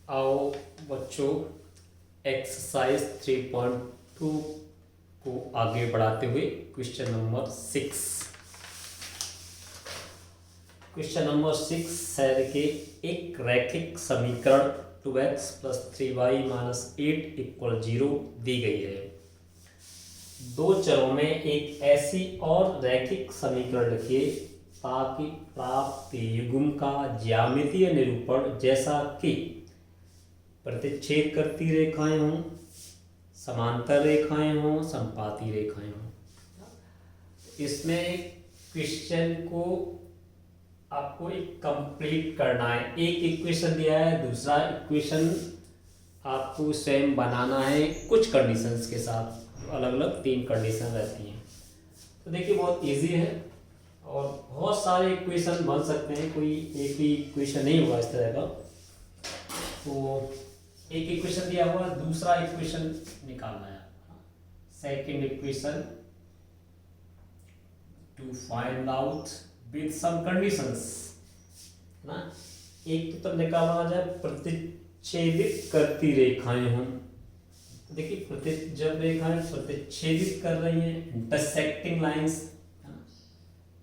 आओ बच्चों, एक्सरसाइज 3.2 को आगे बढ़ाते हुए क्वेश्चन नंबर 6। क्वेश्चन नंबर 6 है कि एक रैखिक समीकरण 2x + 3y - 8 = 0 दी गई है। दो चरों में एक ऐसी और रैखिक समीकरण लिखिए ताकि प्राप्त युग्म का ज्यामितीय निरूपण जैसा कि प्रतिच्छेद करती रेखाएं हों, समांतर रेखाएं हों, संपाती रेखाएं हों। इसमें क्वेश्चन को आपको एक कंप्लीट करना है। एक इक्वेशन दिया है, दूसरा इक्वेशन आपको स्वयं बनाना है कुछ कंडीशंस के साथ। अलग अलग 3 कंडीशन रहती हैं। तो देखिए बहुत इजी है और बहुत सारे इक्वेशन बन सकते हैं, कोई एक ही इक्वेशन नहीं होगा इस तरह का। तो एक इक्वेशन दिया हुआ, दूसरा इक्वेशन निकालना है। Second equation to find out with some conditions ना। एक तो तब निकालना जाए प्रतिच्छेदित करती रेखाएं हों। देखिए जब रेखाएं प्रतिच्छेदित कर रही हैं, इंटरसेक्टिंग लाइंस,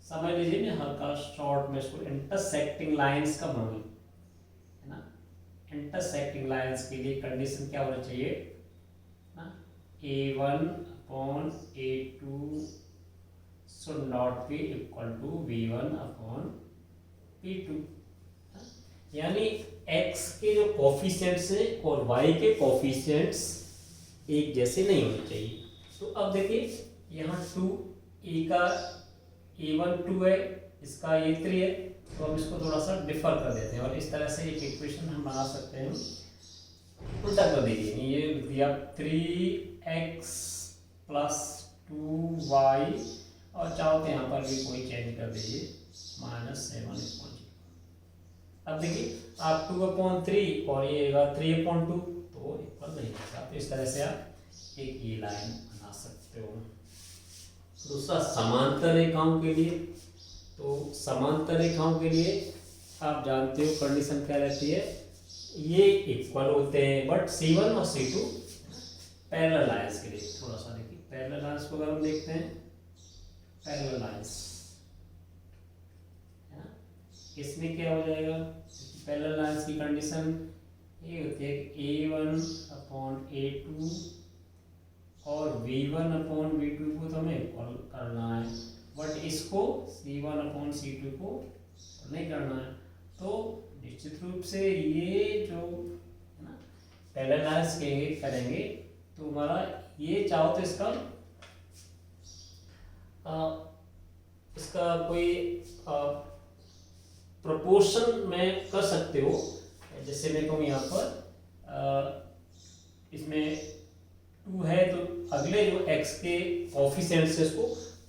समझ लीजिए ना हल्का शॉर्ट में इसको इंटरसेक्टिंग लाइंस का मतलब है ना। इंटरसेक्टिंग लाइंस के लिए कंडीशन क्या होना चाहिए ना, a1/a2 should not be equal to v1/v2। यानी x के जो कोफिशिएंट्स हैं और y के कोफिशिएंट्स एक जैसे नहीं होने चाहिए। तो अब देखिए यहाँ 2 a का a1 2 है, इसका a3 है, तो हम इसको थोड़ा सा डिफर कर देते हैं और इस तरह से एक इक्वेशन हम बना सकते हैं। उल्टा कर दीजिए, ये लिख दिया 3x + 2y और चाहो तो यहाँ पर भी कोई चेंज कर दीजिए -7 = 0। अब देखिए आप 2/3 और ये 3/2 तो इक्वल नहीं होता। तो इस तरह से आप एक ये लाइन बना सकते हो। दूसरा समांतर रेखाओं के लिए, तो समांतर रेखाओं के लिए आप जानते हो कंडीशन क्या रहती है, ये इक्वल होते हैं बट C1 और C2 पैरेलल लाइंस के लिए। थोड़ा सा देखिए पैरेलल लाइंस को अगर हम देखते हैं, पैरेलल लाइंस है ना, इसमें क्या हो जाएगा, पैरेलल लाइंस की कंडीशन ये होती है कि a1/a2 और v1/v2 को तो हमें इक्वल करना है, बट इसको c1/c2 को नहीं करना है। तो निश्चित रूप से ये जो है ना पैरेलल लाइंस करेंगे तो हमारा ये चाहो तो इसका कोई प्रोपोर्शन में कर सकते हो। जैसे मैं कहूँ यहाँ पर इसमें 2 है तो अगले जो x के कोफिशिएंट्स है उसको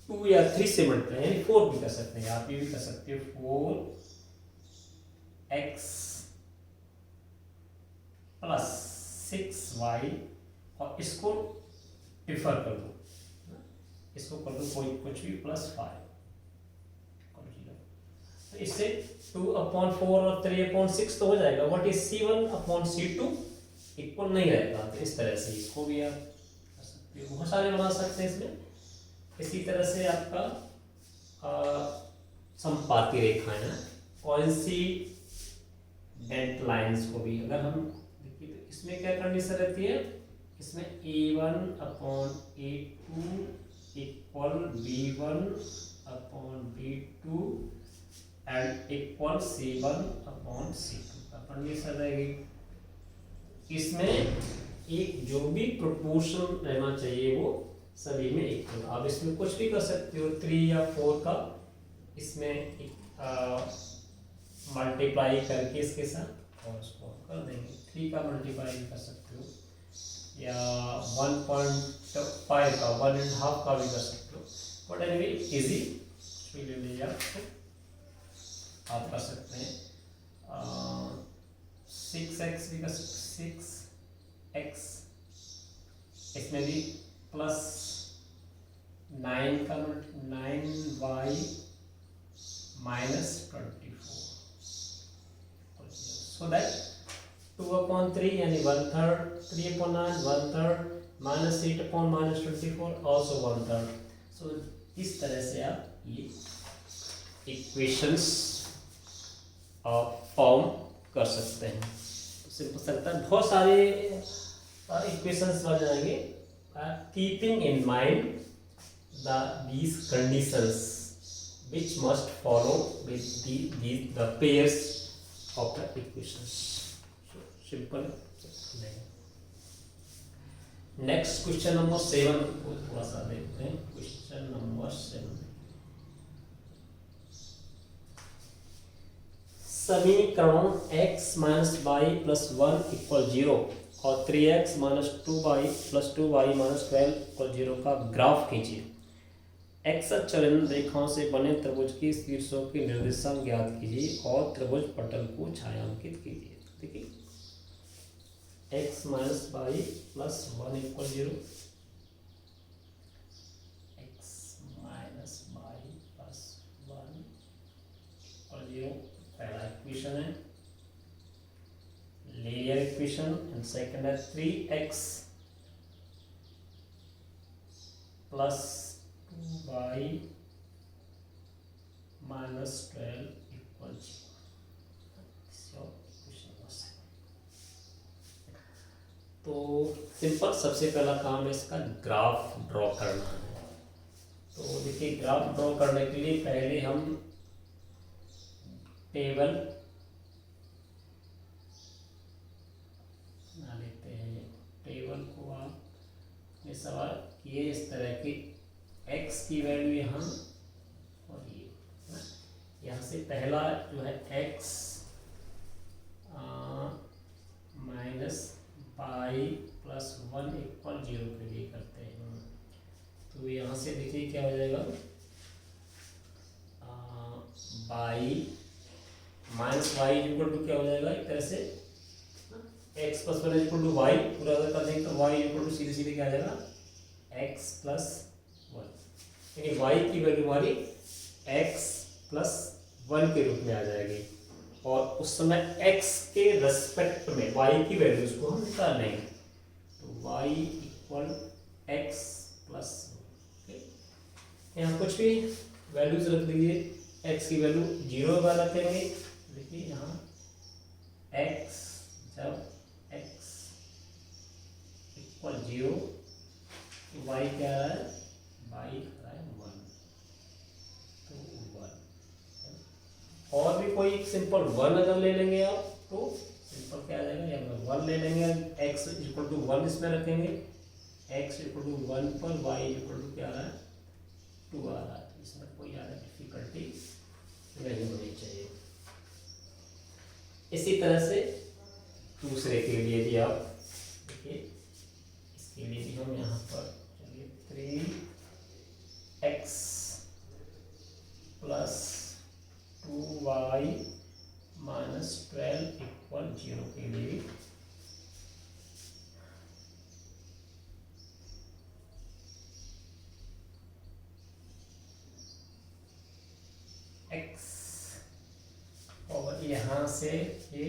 2 या 3 से मल्टीप्लाई, यानी 4 भी कर सकते हैं। आप ये भी कर सकते हो 4x + 6y और इसको डिफर कर दो, इसको कर दो कोई कुछ भी +5। तो इससे 2/4 और 3/6 तो हो जाएगा, बट इस C1/C2 इक्वल नहीं रहेगा। तो इस तरह से इसको भी आप कर सकते हो, बहुत सारे बना सकते हैं इसमें। इसी तरह से आपका संपाती रेखाएं हैं, कोइंसिडेंट लाइंस को भी अगर हम देखिए तो इसमें क्या कंडीशन रहती है, इसमें a1/a2 = v1/v2 and equal C1/C2 का कंडीशन रहेगी। इसमें एक जो भी प्रोपोर्शन रहना चाहिए वो सभी में इक्वल। आप इसमें कुछ भी कर सकते हो, 3 या 4 का इसमें मल्टीप्लाई करके इसके साथ और उसको कर देंगे। 3 का मल्टीप्लाई भी कर सकते हो या 1.5 का 1.5 का भी कर सकते हो, बट एनीवे इजी ले लीजिए आप कर सकते हैं। 6x भी कर सकते, 6x इसमें भी +9 का 9y - 24 सो दैट 2/3 यानी 1/3, 3/9 1/3, -8/-24 ऑल्सो 1/3। सो इस तरह से आप ये इक्वेशंस फॉर्म कर सकते हैं। सिंपल सकता है, बहुत सारे इक्वेशंस बन जाएंगे। Keeping in mind these conditions which must follow with the pairs of the equations. So simple. Next question number 7 को थोड़ा सा देखते हैं। क्वेश्चन नंबर 7, समीकरण x minus y plus 1 equal 0 और 3x minus 2y plus 2y minus 12 equal 0 का graph खींचिए। X अक्षांश रेखाओं से बने त्रिभुज की शीर्षों के निर्देशांक ज्ञात कीजिए और त्रिभुज पटल को छायांकित कीजिए। देखिए x minus y plus 1 equal 0, x minus y plus 1 equal 0 पहला इक्वेशन है, लीनियर इक्वेशन। एंड सेकंड है 3x plus 2y minus 12 equal 0। तो सिंपल सबसे पहला काम है इसका ग्राफ ड्रॉ करना है। तो देखिए ग्राफ ड्रॉ करने के लिए पहले हम टेबल बना लेते हैं। टेबल को आप सवाल किए इस तरह की x की वैल्यू यहाँ और ये यहाँ से पहला जो है x minus y plus 1 equal 0 के लिए करते हैं। तो यहाँ से देखिए क्या हो जाएगा, y minus y equal to क्या हो जाएगा, एक तरह से x plus 1 equal to y, पूरा अगर कर देंगे तो y इक्वल टू सीधे सीधे क्या आ जाएगा x प्लस 1, यानी y की वैल्यू हमारी x प्लस 1 के रूप में आ जाएगी। और उस समय x के रेस्पेक्ट में y की वैल्यू उसको हम निकाल लेंगे। तो y इक्वल x प्लस 1। यहाँ कुछ भी वैल्यूज रख दीजिए, x की वैल्यू 0 पर रखेंगे। देखिए यहाँ x जब x इक्वल 0 y क्या है, y है 1, तो 1। और भी कोई सिंपल 1 अगर ले लेंगे आप तो सिंपल क्या आ जाएगा, यहाँ 1 ले लेंगे, x इक्वल टू 1 इसमें रखेंगे, x इक्वल टू 1 पर y इक्वल टू क्या आ रहा है 2 आ रहा है। तो इसमें कोई ज़्यादा डिफिकल्टी नहीं होनी चाहिए। इसी तरह से दूसरे के लिए भी आप देखिए, इसके लिए भी हम यहाँ पर चलिए 3x plus 2y minus 12 equal 0 के लिए x और यहाँ से ये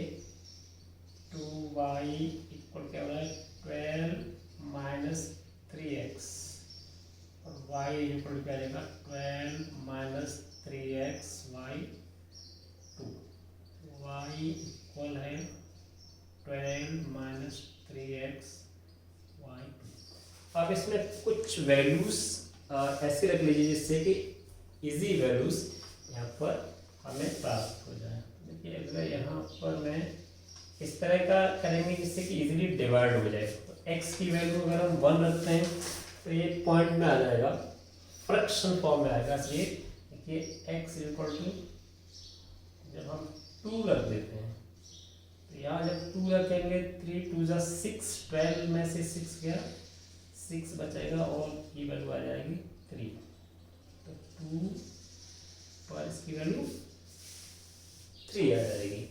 2y इक्वल क्या हो रहा है 12 माइनस 3x और y इक्वल क्या रहेगा 12 minus 3x y 2, y equal है 12 माइनस 3x y 2। अब इसमें कुछ वैल्यूज ऐसे रख लीजिए जिससे कि इजी वैल्यूज यहाँ पर हमें प्राप्त हो जाए। देखिए अगर यहाँ पर मैं इस तरह का करेंगे जिससे कि इजीली डिवाइड हो जाए, तो x की वैल्यू अगर हम 1 रखते हैं तो ये पॉइंट में आ जाएगा, फ्रैक्शन फॉर्म में आएगा। ये देखिए x इक्वल टू जब हम 2 रख देते हैं तो यहाँ जब 2 रखेंगे 3 2 जा 6, 12 में से 6 गया 6 बचेगा और ये वैल्यू आ जाएगी 3, तो 2 पर इसकी वैल्यू 3 आ जाएगी।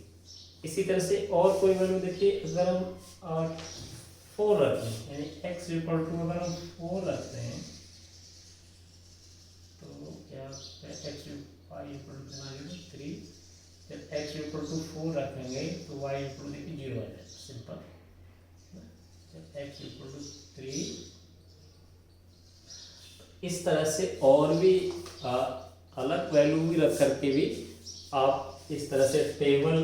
इसी तरह से और कोई वैल्यू देखिए, अगर हम 4 रखते हैं यानी x इक्वल टू अगर हम 4 रखते हैं तो क्या x इक्वल टू 3, जब x इक्वल टू 4 रखेंगे तो y इक्वल टू देखिए 0 आ जाएगा, सिंपल। जब x इक्वल टू 3, इस तरह से और भी अलग वैल्यू भी रख करके भी आप इस तरह से टेबल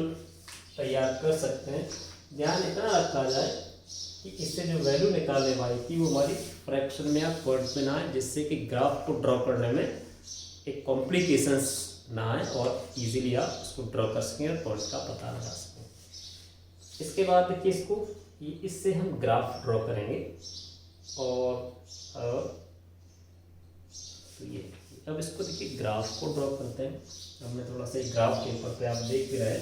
तैयार कर सकते हैं। ध्यान इतना रखा जाए कि इससे जो वैल्यू निकालने वाली थी वो हमारी फ्रैक्शन में या वर्ड्स में ना आए, जिससे कि ग्राफ को ड्रॉ करने में एक कॉम्प्लिकेशंस ना आए और इजीली आप उसको ड्रॉ कर सकें और पॉइंट्स का पता लगा सकें। इसके बाद देखिए इसको, इससे हम ग्राफ ड्रॉ करेंगे और तो ये अब इसको देखिए ग्राफ को ड्रॉ करते हैं। हमने थोड़ा सा ग्राफ के ऊपर पे आप देख भी रहे हैं,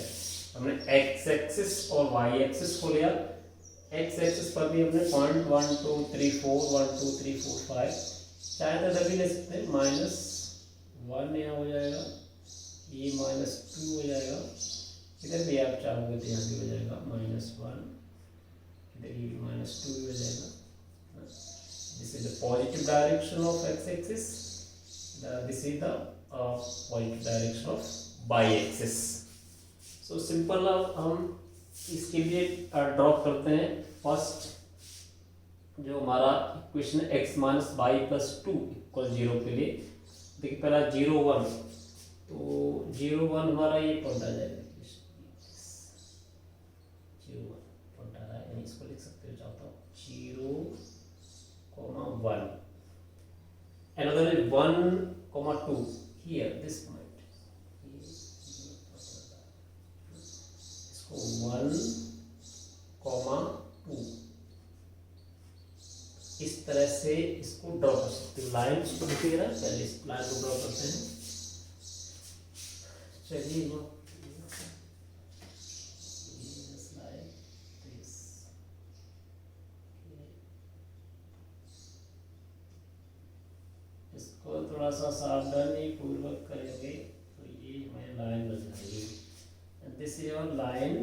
हमने एक्स एक्सिस और वाई एक्सिस को लिया। एक्स एक्सिस पर भी हमने पॉइंट 1 2 3 4 1 2 3 4 5 चाहे तो तभी ले सकते हैं। -1 यहाँ हो जाएगा, ये -2 हो जाएगा, इधर भी आप चाहोगे तो यहाँ भी हो जाएगा -1, इधर ये -2 हो जाएगा। This is the positive direction of x axis, this is the positive direction of y-axis। So simple हम इसके लिए ड्रॉ करते हैं। फर्स्ट जो हमारा equation x minus y plus 2 equal 0 के लिए देखिए पहला 0 1, तो 0 1 हमारा ये पॉइंट आ जाएगा, 0 1 पॉइंट आ रहा है, इसको लिख सकते हो चाहता हूँ 0, 1। Another is 1, 2 here, this point, इसको 1, 2 इस तरह से इसको ड्रॉ कर सकते हैं। लाइन को दिखेगा, पहले इस लाइन को ड्रॉ करते हैं। चलिए थोड़ा सा सावधानी पूर्वक करेंगे तो ये हमें लाइन बन जाएगी। This is your line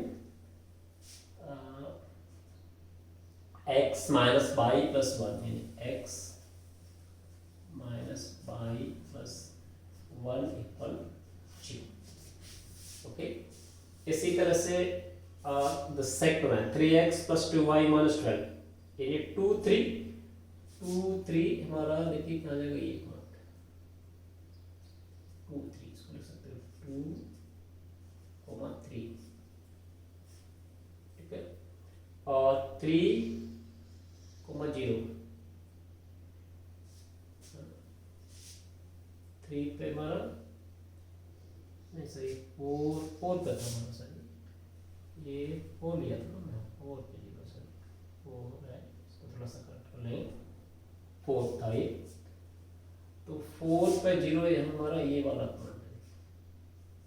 x minus y plus 1, x minus y plus 1 equal 0। Okay, इसी तरह से the second line 3x plus 2y minus 12, यानी 2 3 हमारा देखिए क्या जाएगा, ये 2 3 इसको लिख सकते हो 2, 3, ठीक है। और 3, 0, 3 पे हमारा नहीं सही 4 पे था हमारा सही, ये 4 लिया था ना मैं, 4 पे 0 सही 4 है, इसको थोड़ा सा कट कर लेंगे, 4 था ये, तो 4 पे 0 है हमारा ये वाला पॉइंट है,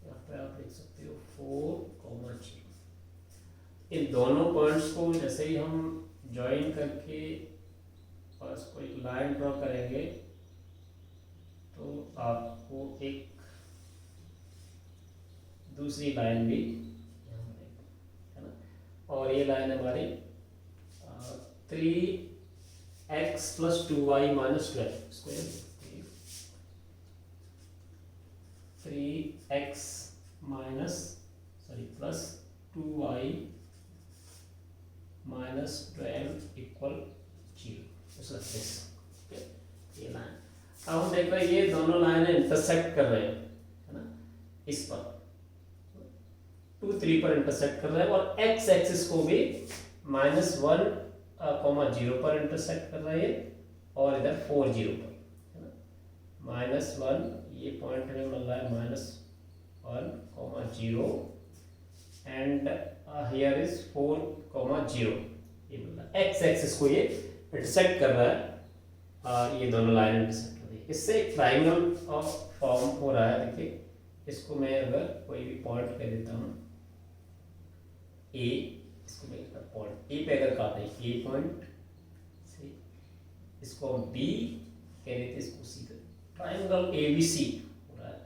यहाँ पे आप लिख सकते हो 4, 0। इन दोनों पॉइंट्स को जैसे ही हम ज्वाइन करके बस कोई लाइन ड्रॉ करेंगे तो आपको एक दूसरी लाइन भी यहाँ है ना, और ये लाइन हमारी 3x प्लस 2y माइनस 12, इसको 3x plus 2y minus 12 equal 0। ये लाइन, अब हम देख रहे हैं ये दोनों लाइनें इंटरसेक्ट कर रहे हैं, है ना, इस पर 2 3 पर इंटरसेक्ट कर रहे हैं, और x एक्सिस को भी -1, 0 पर इंटरसेक्ट कर रहे हैं, और इधर 4 0 पर, है ना, -1 ये पॉइंट हमें मिल रहा है -1, 0 एंड हियर इज 4, 0 ये मिल रहा है। एक्स एक्सिस को ये इंटरसेक्ट कर रहा है, ये दोनों लाइन इंटरसेक्ट कर रही है, इससे एक ट्राइंगल ऑफ फॉर्म हो रहा है। देखिए इसको मैं अगर कोई भी पॉइंट कह देता हूँ ए, इसको मैं पॉइंट ए पे अगर काटे ए पॉइंट से, इसको हम बी कह देते, इसको सी कर, ट्राइंगल एबीसी हो रहा है,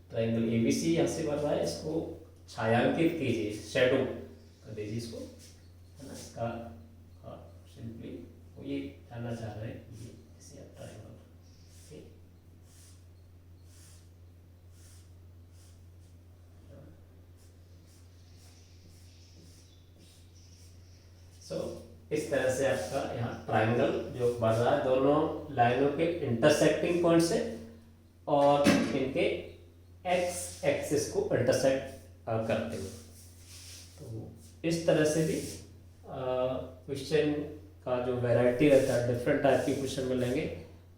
ट्राइंगल एबीसी यहाँ से बन रहा है, इसको छायांकित कीजिए, शेडो कर दीजिए इसको, है ना, इसका सिंपली वो ये जानना चाह रहे हैं कि इसे आप ट्राइंगल, सो इस तरह से आपका यहाँ ट्राइंगल जो बन रहा है दोनों लाइनों के इंटरसेक्टिंग पॉइंट से और इनके एक्स एक्सिस को इंटरसेक्ट करते हुए। तो इस तरह से भी क्वेश्चन का जो वैरायटी रहता है, डिफरेंट टाइप के क्वेश्चन मिलेंगे,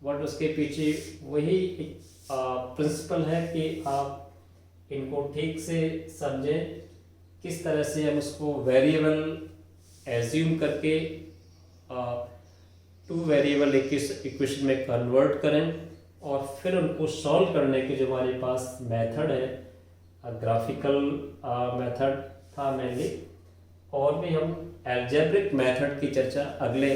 बट उसके पीछे वही प्रिंसिपल है कि आप इनको ठीक से समझें, किस तरह से हम उसको वेरिएबल एज्यूम करके टू वेरिएबल इक्वेशन में कन्वर्ट करें और फिर उनको सॉल्व करने के जो हमारे पास मेथड है, ग्राफिकल मेथड था मेनली, और भी हम अलजेब्रिक मेथड की चर्चा अगले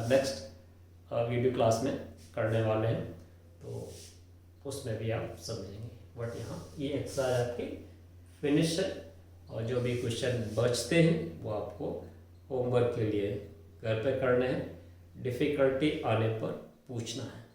नेक्स्ट वीडियो क्लास में करने वाले हैं, तो उसमें भी आप समझेंगे। बट यहाँ ये एक्सरसाइज आपकी फिनिश है और जो भी क्वेश्चन बचते हैं वो आपको होमवर्क के लिए घर पे करने हैं, डिफ़िकल्टी आने पर पूछना है।